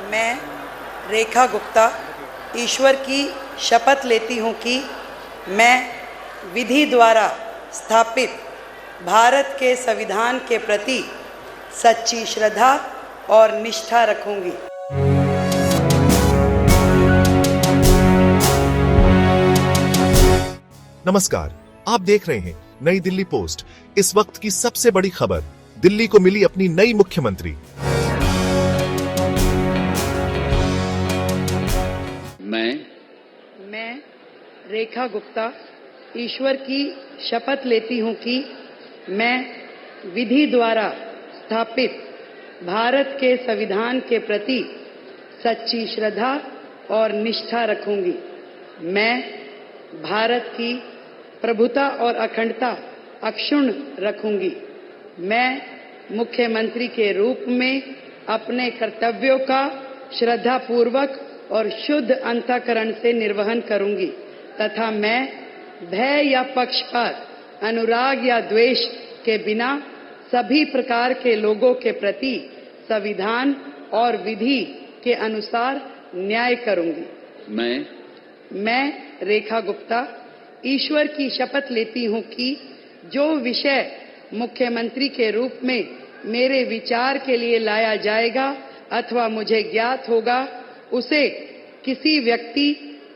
मैं रेखा गुप्ता ईश्वर की शपथ लेती हूँ कि मैं विधि द्वारा स्थापित भारत के संविधान के प्रति सच्ची श्रद्धा और निष्ठा रखूँगी। नमस्कार, आप देख रहे हैं नई दिल्ली पोस्ट। इस वक्त की सबसे बड़ी खबर, दिल्ली को मिली अपनी नई मुख्यमंत्री। मैं रेखा गुप्ता ईश्वर की शपथ लेती हूँ कि मैं विधि द्वारा स्थापित भारत के संविधान के प्रति सच्ची श्रद्धा और निष्ठा रखूंगी। मैं भारत की प्रभुता और अखंडता अक्षुण्ण रखूंगी। मैं मुख्यमंत्री के रूप में अपने कर्तव्यों का श्रद्धापूर्वक और शुद्ध अंतःकरण से निर्वहन करूंगी तथा मैं भय या पक्षपात, अनुराग या द्वेष के बिना सभी प्रकार के लोगों के प्रति संविधान और विधि के अनुसार न्याय करूंगी। मैं रेखा गुप्ता ईश्वर की शपथ लेती हूँ कि जो विषय मुख्यमंत्री के रूप में मेरे विचार के लिए लाया जाएगा अथवा मुझे ज्ञात होगा, उसे किसी व्यक्ति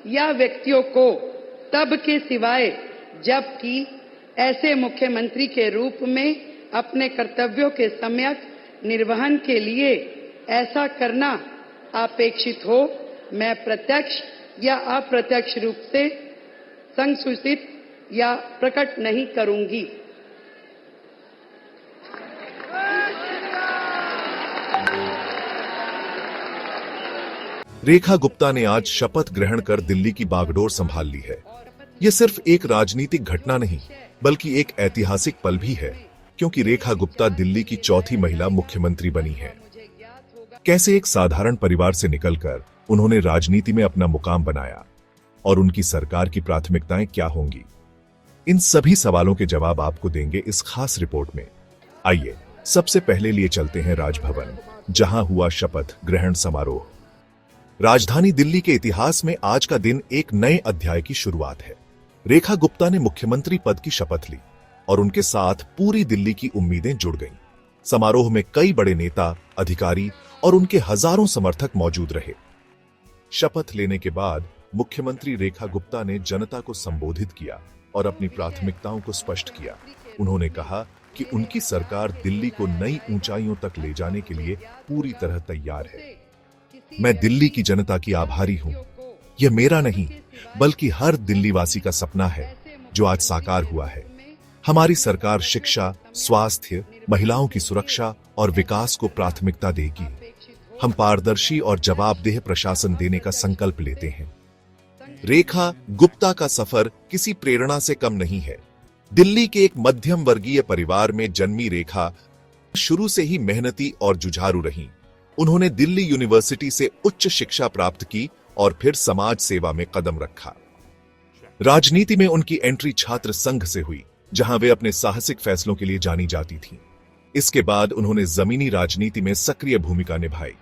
या व्यक्तियों को तब के सिवाय जबकि ऐसे मुख्यमंत्री के रूप में अपने कर्तव्यों के सम्यक निर्वहन के लिए ऐसा करना अपेक्षित हो, मैं प्रत्यक्ष या अप्रत्यक्ष रूप से संसूचित या प्रकट नहीं करूंगी। रेखा गुप्ता ने आज शपथ ग्रहण कर दिल्ली की बागडोर संभाल ली है। यह सिर्फ एक राजनीतिक घटना नहीं, बल्कि एक ऐतिहासिक पल भी है, क्योंकि रेखा गुप्ता दिल्ली की चौथी महिला मुख्यमंत्री बनी है। कैसे एक साधारण परिवार से निकलकर उन्होंने राजनीति में अपना मुकाम बनाया और उनकी सरकार की प्राथमिकताएं क्या होंगी, इन सभी सवालों के जवाब आपको देंगे इस खास रिपोर्ट में। आइए सबसे पहले लिए चलते हैं राजभवन, जहां हुआ शपथ ग्रहण समारोह। राजधानी दिल्ली के इतिहास में आज का दिन एक नए अध्याय की शुरुआत है। रेखा गुप्ता ने मुख्यमंत्री पद की शपथ ली और उनके साथ पूरी दिल्ली की उम्मीदें जुड़ गईं। समारोह में कई बड़े नेता, अधिकारी और उनके हजारों समर्थक मौजूद रहे। शपथ लेने के बाद मुख्यमंत्री रेखा गुप्ता ने जनता को संबोधित किया और अपनी प्राथमिकताओं को स्पष्ट किया। उन्होंने कहा कि उनकी सरकार दिल्ली को नई ऊंचाइयों तक ले जाने के लिए पूरी तरह तैयार है। मैं दिल्ली की जनता की आभारी हूं। यह मेरा नहीं, बल्कि हर दिल्लीवासी का सपना है जो आज साकार हुआ है। हमारी सरकार शिक्षा, स्वास्थ्य, महिलाओं की सुरक्षा और विकास को प्राथमिकता देगी। हम पारदर्शी और जवाबदेह प्रशासन देने का संकल्प लेते हैं। रेखा गुप्ता का सफर किसी प्रेरणा से कम नहीं है। दिल्ली के एक मध्यम वर्गीय परिवार में जन्मी रेखा शुरू से ही मेहनती और जुझारू रही। उन्होंने दिल्ली यूनिवर्सिटी से उच्च शिक्षा प्राप्त की और फिर समाज सेवा में कदम रखा। राजनीति में उनकी एंट्री छात्र संघ से हुई, जहां वे अपने साहसिक फैसलों के लिए जानी जाती थीं। इसके बाद उन्होंने जमीनी राजनीति में सक्रिय भूमिका निभाई,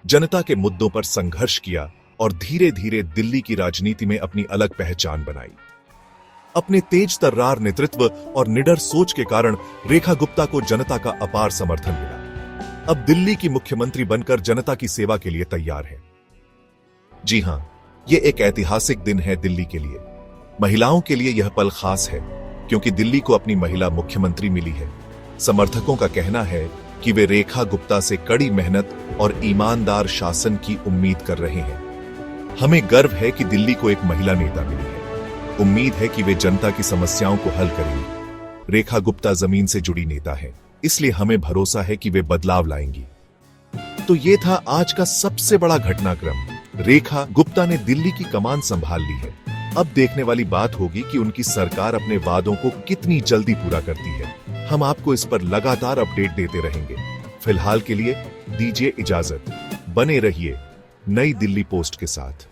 जनता के मुद्दों पर संघर्ष किया और धीरे धीरे दिल्ली की राजनीति में अपनी अलग पहचान बनाई। अपने तेज तर्रार नेतृत्व और निडर सोच के कारण रेखा गुप्ता को जनता का अपार समर्थन मिला। अब दिल्ली की मुख्यमंत्री बनकर जनता की सेवा के लिए तैयार है। जी हां, यह एक ऐतिहासिक दिन है दिल्ली के लिए। महिलाओं के लिए यह पल खास है क्योंकि दिल्ली को अपनी महिला मुख्यमंत्री मिली है। समर्थकों का कहना है कि वे रेखा गुप्ता से कड़ी मेहनत और ईमानदार शासन की उम्मीद कर रहे हैं। हमें गर्व है कि दिल्ली को एक महिला नेता मिली है। उम्मीद है कि वे जनता की समस्याओं को हल करेंगी। रेखा गुप्ता जमीन से जुड़ी नेता है, इसलिए हमें भरोसा है कि वे बदलाव लाएंगी। तो ये था आज का सबसे बड़ा घटनाक्रम। रेखा गुप्ता ने दिल्ली की कमान संभाल ली है। अब देखने वाली बात होगी कि उनकी सरकार अपने वादों को कितनी जल्दी पूरा करती है। हम आपको इस पर लगातार अपडेट देते रहेंगे। फिलहाल के लिए दीजिए इजाजत। बने रहिए नई दिल्ली पोस्ट के साथ।